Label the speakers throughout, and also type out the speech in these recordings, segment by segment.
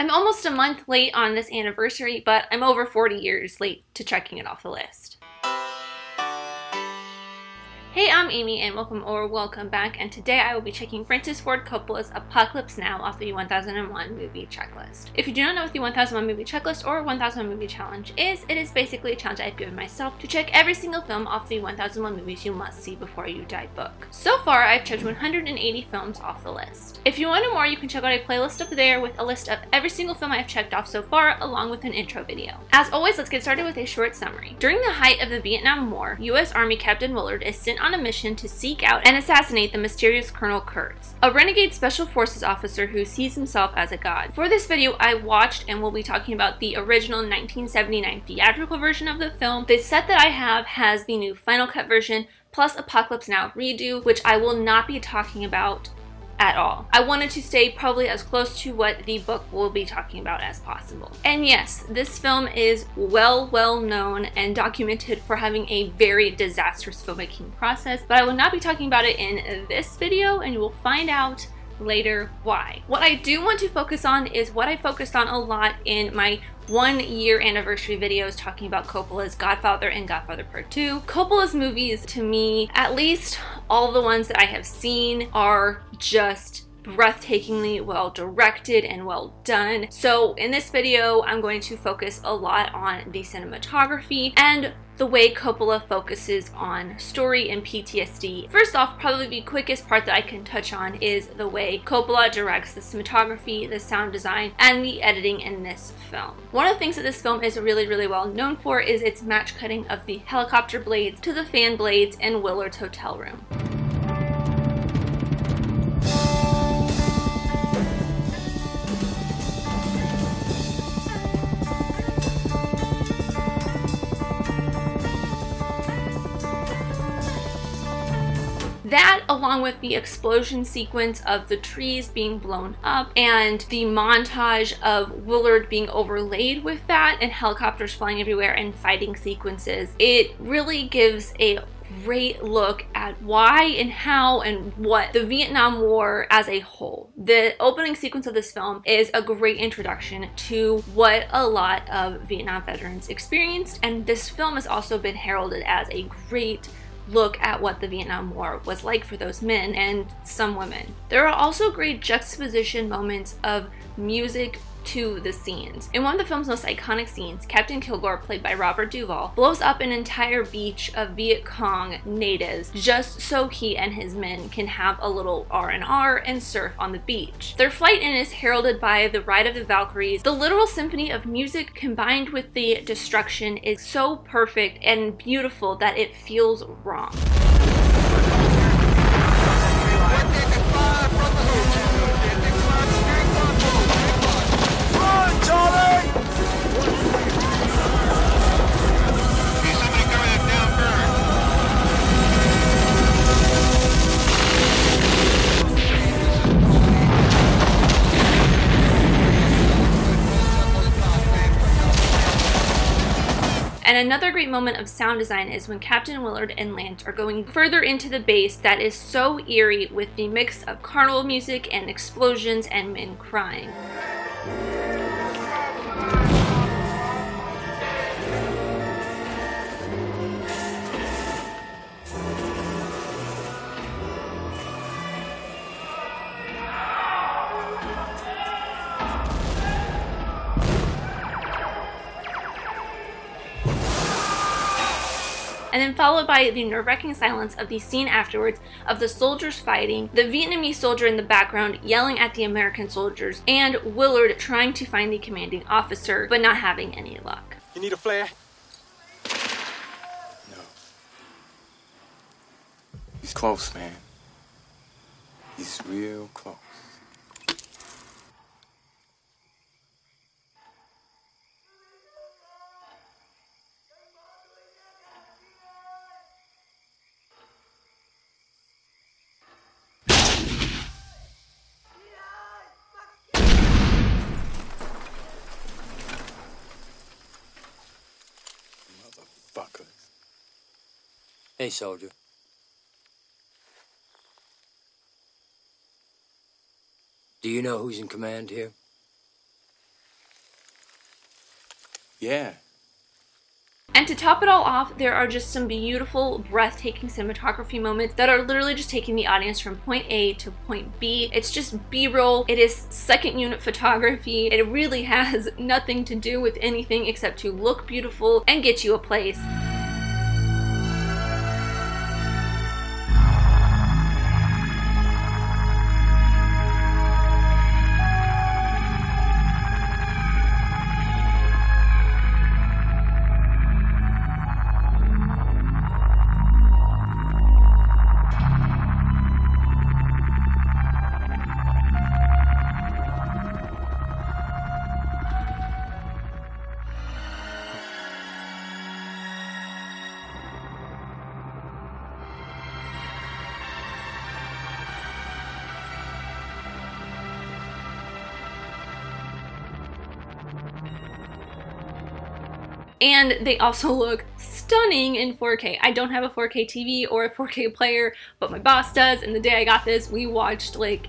Speaker 1: I'm almost a month late on this anniversary, but I'm over 40 years late to checking it off the list. Hey, I'm Amy and welcome back, and today I will be checking Francis Ford Coppola's Apocalypse Now off the 1001 movie checklist. If you do not know what the 1001 movie checklist or 1001 movie challenge is, it is basically a challenge I've given myself to check every single film off the 1001 movies you must see before you die book. So far, I've checked 180 films off the list. If you want to know more, you can check out a playlist up there with a list of every single film I've checked off so far, along with an intro video. As always, let's get started with a short summary. During the height of the Vietnam War, U.S. Army Captain Willard is sent on a mission to seek out and assassinate the mysterious Colonel Kurtz, a renegade special forces officer who sees himself as a god. For this video, I watched and will be talking about the original 1979 theatrical version of the film. The set that I have has the new Final Cut version plus Apocalypse Now redo, which I will not be talking about at all. I wanted to stay probably as close to what the book will be talking about as possible. And yes, this film is well known and documented for having a very disastrous filmmaking process, but I will not be talking about it in this video, and you will find out later why. What I do want to focus on is what I focused on a lot in my 1-year anniversary videos talking about Coppola's Godfather and Godfather Part 2. Coppola's movies, to me, at least all the ones that I have seen, are just breathtakingly well directed and well done. So in this video, I'm going to focus a lot on the cinematography and the way Coppola focuses on story and PTSD. First off, probably the quickest part that I can touch on is the way Coppola directs the cinematography, the sound design, and the editing in this film. One of the things that this film is really well known for is its match cutting of the helicopter blades to the fan blades in Willard's hotel room. That, along with the explosion sequence of the trees being blown up and the montage of Willard being overlaid with that and helicopters flying everywhere and fighting sequences, it really gives a great look at why and how and what the Vietnam War as a whole. The opening sequence of this film is a great introduction to what a lot of Vietnam veterans experienced, and this film has also been heralded as a great look at what the Vietnam War was like for those men and some women. There are also great juxtaposition moments of music to the scenes. In one of the film's most iconic scenes, Captain Kilgore, played by Robert Duvall, blows up an entire beach of Viet Cong natives just so he and his men can have a little R&R and surf on the beach. Their flight in is heralded by the Ride of the Valkyries. The literal symphony of music combined with the destruction is so perfect and beautiful that it feels wrong. And another great moment of sound design is when Captain Willard and Lance are going further into the base that is so eerie with the mix of carnival music and explosions and men crying. And then followed by the nerve-wracking silence of the scene afterwards of the soldiers fighting, the Vietnamese soldier in the background yelling at the American soldiers, and Willard trying to find the commanding officer, but not having any luck.
Speaker 2: You need a flare? No. He's close, man. He's real close.
Speaker 3: Hey, soldier. Do you know who's in command here?
Speaker 2: Yeah.
Speaker 1: And to top it all off, there are just some beautiful, breathtaking cinematography moments that are literally just taking the audience from point A to point B. It's just B-roll. It is second unit photography. It really has nothing to do with anything except to look beautiful and get you a place. And they also look stunning in 4K. I don't have a 4K TV or a 4K player, but my boss does, and the day I got this, we watched like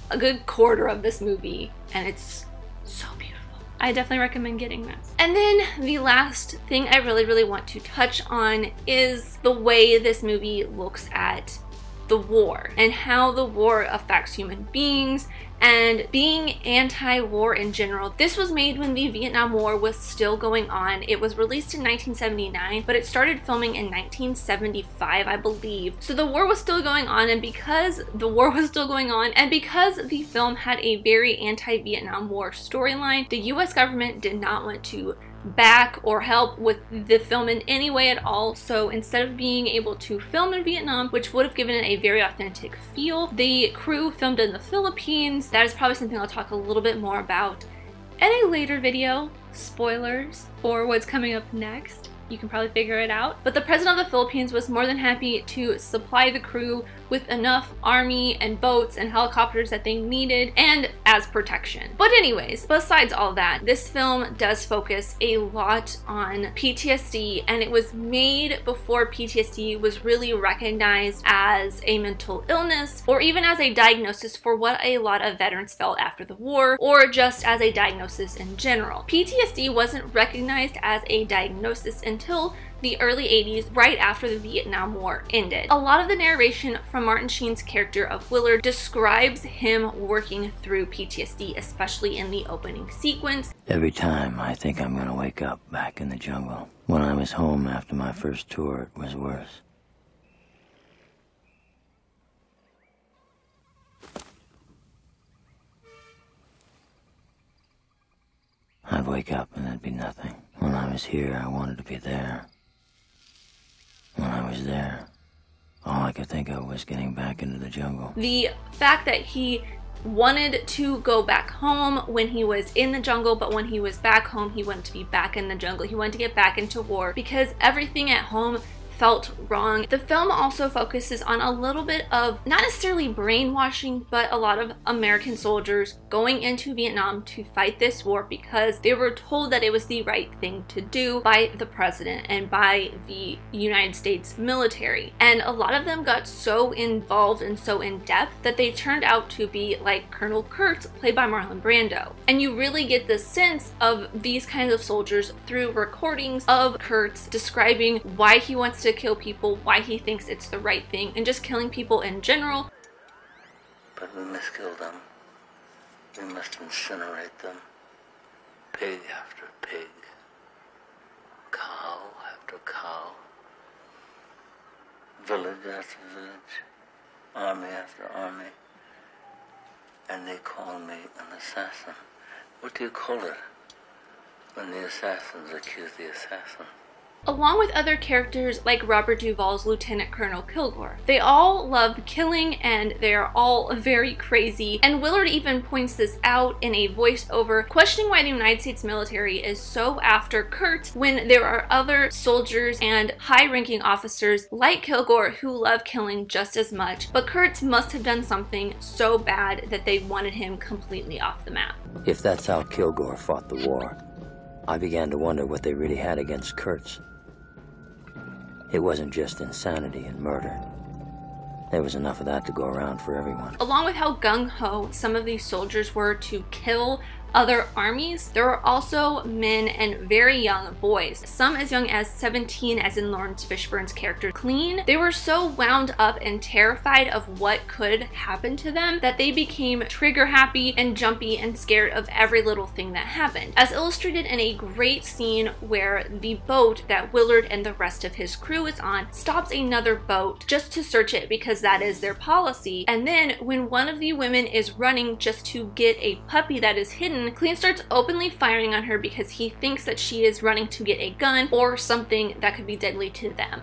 Speaker 1: a good quarter of this movie, and it's so beautiful. I definitely recommend getting this. And then the last thing I really want to touch on is the way this movie looks at the war and how the war affects human beings and being anti-war in general. This was made when the Vietnam War was still going on. It was released in 1979, but it started filming in 1975, I believe. So the war was still going on, and because the war was still going on, and because the film had a very anti-Vietnam War storyline, the US government did not want to back or help with the film in any way at all. So instead of being able to film in Vietnam, which would have given it a very authentic feel, the crew filmed in the Philippines. That is probably something I'll talk a little bit more about in a later video. Spoilers for what's coming up next. You can probably figure it out. But the president of the Philippines was more than happy to supply the crew with enough army and boats and helicopters that they needed and as protection. But anyways, besides all that, this film does focus a lot on PTSD, and it was made before PTSD was really recognized as a mental illness or even as a diagnosis for what a lot of veterans felt after the war, or just as a diagnosis in general. PTSD wasn't recognized as a diagnosis until the early 80s, right after the Vietnam War ended. A lot of the narration from Martin Sheen's character of Willard describes him working through PTSD, especially in the opening sequence.
Speaker 3: Every time I think I'm gonna wake up back in the jungle. When I was home after my first tour, it was worse. I'd wake up and there'd be nothing. When I was here, I wanted to be there. When I was there, all I could think of was getting back into the jungle.
Speaker 1: The fact that he wanted to go back home when he was in the jungle, but when he was back home, he wanted to be back in the jungle. He wanted to get back into war because everything at home felt wrong. The film also focuses on a little bit of, not necessarily brainwashing, but a lot of American soldiers going into Vietnam to fight this war because they were told that it was the right thing to do by the president and by the United States military. And a lot of them got so involved and so in depth that they turned out to be like Colonel Kurtz, played by Marlon Brando. And you really get the sense of these kinds of soldiers through recordings of Kurtz describing why he wants to kill people, why he thinks it's the right thing, and just killing people in general.
Speaker 4: But we must kill them. We must incinerate them. Pig after pig. Cow after cow. Village after village. Army after army. And they call me an assassin. What do you call it when the assassins accuse the assassin?
Speaker 1: Along with other characters like Robert Duvall's Lieutenant Colonel Kilgore. They all love killing and they're all very crazy, and Willard even points this out in a voiceover, questioning why the United States military is so after Kurtz when there are other soldiers and high-ranking officers like Kilgore who love killing just as much, but Kurtz must have done something so bad that they wanted him completely off the map.
Speaker 3: If that's how Kilgore fought the war, I began to wonder what they really had against Kurtz. It wasn't just insanity and murder. There was enough of that to go around for everyone.
Speaker 1: Along with how gung-ho some of these soldiers were to kill other armies, there were also men and very young boys, some as young as 17, as in Lawrence Fishburne's character Clean. They were so wound up and terrified of what could happen to them that they became trigger happy and jumpy and scared of every little thing that happened, as illustrated in a great scene where the boat that Willard and the rest of his crew is on stops another boat just to search it because that is their policy. And then when one of the women is running just to get a puppy that is hidden, Clean starts openly firing on her because he thinks that she is running to get a gun or something that could be deadly to them.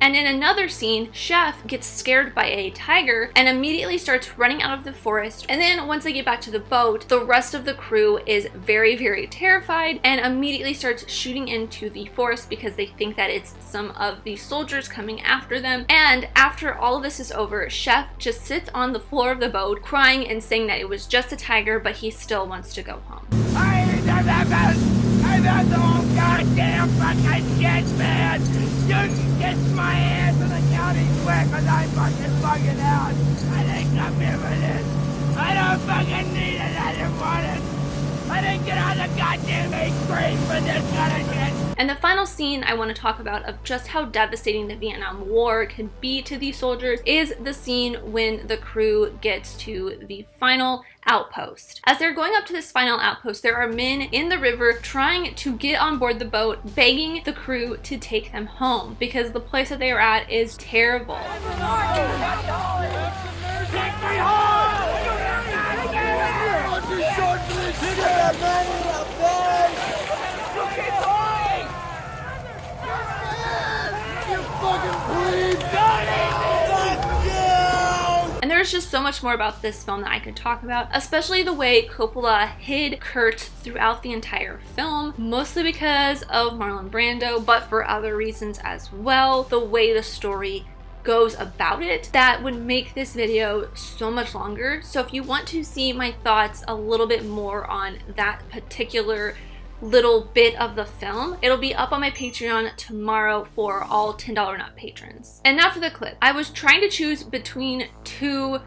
Speaker 1: And in another scene, Chef gets scared by a tiger and immediately starts running out of the forest. And then once they get back to the boat, the rest of the crew is very, very terrified and immediately starts shooting into the forest because they think that it's some of the soldiers coming after them. And after all of this is over, Chef just sits on the floor of the boat crying and saying that it was just a tiger, but he still wants to go home.
Speaker 5: I got the whole goddamn fucking shit, man! You can kiss my ass in the county quick, cause I'm fucking out! I think I'm here for this! I don't fucking need it, I didn't want it! I didn't get on the goddamn 8th grade for this kind of shit!
Speaker 1: And the final scene I want to talk about of just how devastating the Vietnam War can be to these soldiers is the scene when the crew gets to the final outpost. As they're going up to this final outpost, there are men in the river trying to get on board the boat, begging the crew to take them home because the place that they are at is terrible. And there's just so much more about this film that I could talk about, especially the way Coppola hid Kurt throughout the entire film, mostly because of Marlon Brando, but for other reasons as well. The way the story goes about it, that would make this video so much longer. So if you want to see my thoughts a little bit more on that particular little bit of the film, it'll be up on my Patreon tomorrow for all $10 and up patrons. And now for the clip. I was trying to choose between two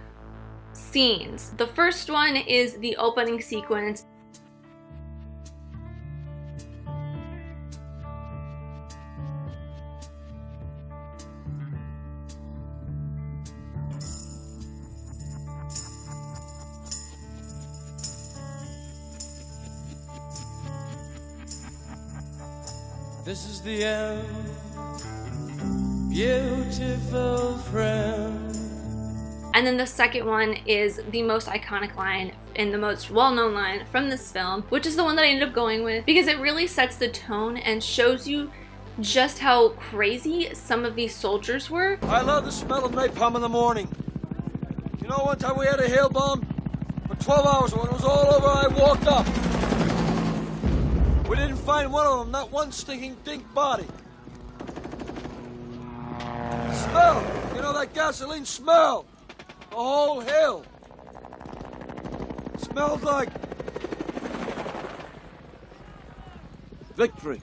Speaker 1: scenes. The first one is the opening sequence.
Speaker 6: This is the end, beautiful friend.
Speaker 1: And then the second one is the most iconic line and the most well-known line from this film, which is the one that I ended up going with because it really sets the tone and shows you just how crazy some of these soldiers were.
Speaker 6: I love the smell of napalm in the morning. You know, one time we had a hail bomb for 12 hours. When it was all over, I walked up. We didn't find one of them, not one stinking dink body. Smell, you know that gasoline smell? The whole hill. Smelled like victory.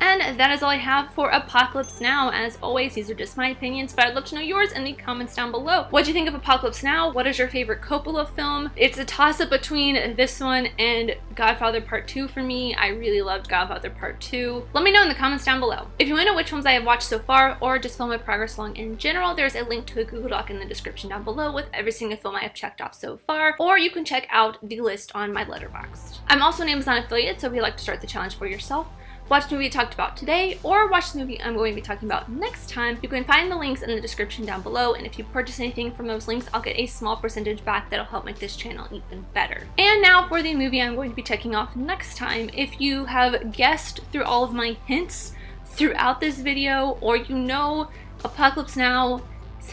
Speaker 1: And that is all I have for Apocalypse Now. As always, these are just my opinions, but I'd love to know yours in the comments down below. What do you think of Apocalypse Now? What is your favorite Coppola film? It's a toss-up between this one and Godfather Part 2 for me. I really loved Godfather Part 2. Let me know in the comments down below. If you want to know which ones I have watched so far, or just follow my progress along in general, there's a link to a Google Doc in the description down below with every single film I have checked off so far, or you can check out the list on my Letterboxd. I'm also an Amazon affiliate, so if you'd like to start the challenge for yourself, watch the movie I talked about today, or watch the movie I'm going to be talking about next time, you can find the links in the description down below, and if you purchase anything from those links, I'll get a small percentage back that'll help make this channel even better. And now for the movie I'm going to be checking off next time. If you have guessed through all of my hints throughout this video, or you know Apocalypse Now,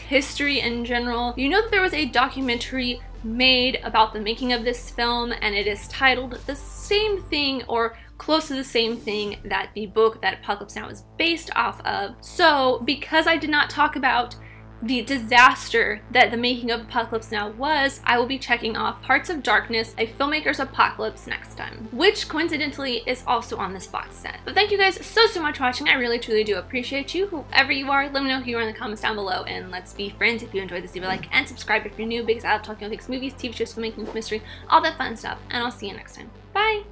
Speaker 1: history in general, you know that there was a documentary made about the making of this film, and it is titled the same thing, or close to the same thing, that the book that Apocalypse Now is based off of. So because I did not talk about the disaster that the making of Apocalypse Now was, I will be checking off Parts of Darkness, a filmmaker's apocalypse next time, which coincidentally is also on this box set. But thank you guys so much for watching. I really truly do appreciate you. Whoever you are, let me know who you are in the comments down below, and let's be friends. If you enjoyed this, leave a like and subscribe if you're new, because I love talking about things, movies, TV shows, filmmaking, mystery, all that fun stuff, and I'll see you next time. Bye!